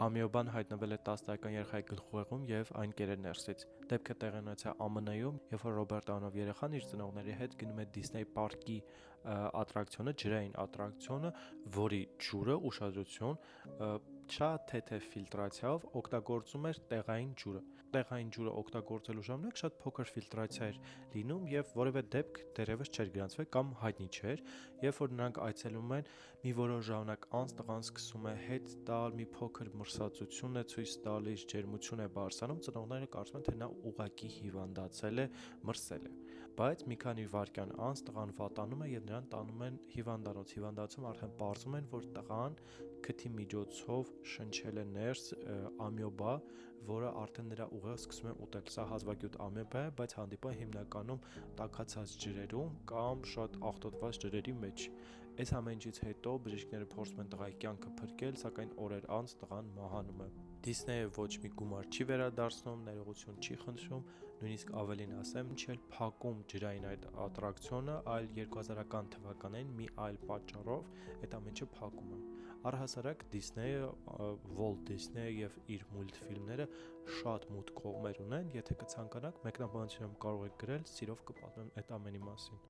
Ամիոբան հայտնվել է 10 տարեկան երեխայի գլխուղեղում և այն կերել ներսից։ Դեպքը տեղի ունեցավ ԱՄՆ-ում, երբ որ Ռոբերտ անունով երեխան իր ծնողների հետ գնում է Դիսնեյ պարկի ատրակցիոնը, ջրային ատրակցիոնը, որի ջուրը, ուշադրություն, շատ թեթև ֆիլտրացիայով օգտագործում էր տեղային ջուրը։ Տեղային ջուրը օգտագործելու ժամանակ շատ փոքր ֆիլտրացիա էր լինում եւ որևէ դեպք դեռևս չէր գրանցվել կամ հայտնի չէր։ Երբ որ նրանք այցելում են, մի որոշ ժամանակ անց տղան սկսում է հետ տալ, մի փոքր մրսածություն է ցույց տալիս, ջերմություն է բարձրանում, ծնողները կարծում են, թե նա ուղղակի հիվանդացել է, մրսել է։ Բայց մի քանի վայրկյան անց տղան վատանում է եւ նրան տանում են հիվանդանոց։ Հիվանդանոցում արդեն պարզում են, որ տղան քթի միջոցով շնչել է ներս ամիոբա, որը արդեն նրա ուղեղը սկսում է ուտել։ Սա հազվագյուտ ամիոբա է, բայց հանդիպում է հիմնականում տաքացած ջրերում կամ շատ աղտոտված ջրերի մեջ։ Այս ամեն ինչից հետո բժիշկները փորձում են տղայի կյանքը փրկել, սակայն օրեր անց տղան մահանում է։ Դիսնեյը ոչ մի գումար չի վերադարձնում, ներողություն չի խնդրում, նույնիսկ ավելին ասեմ, չէ փակում ջրային այդ ատրակցիոնը, այլ 2000-ական թվականներին մի այլ պատճառով այդ ամեն ինչը փակում է։ Առհասարակ Դիսնեյը, Walt Disney-ը եւ իր մուլտֆիլմները շատ մութ կողմեր ունեն, եթե կցանկանաք, մեկնաբանությունում կարող եք գրել, սիրով կպատմեմ այդ ամենի մասին։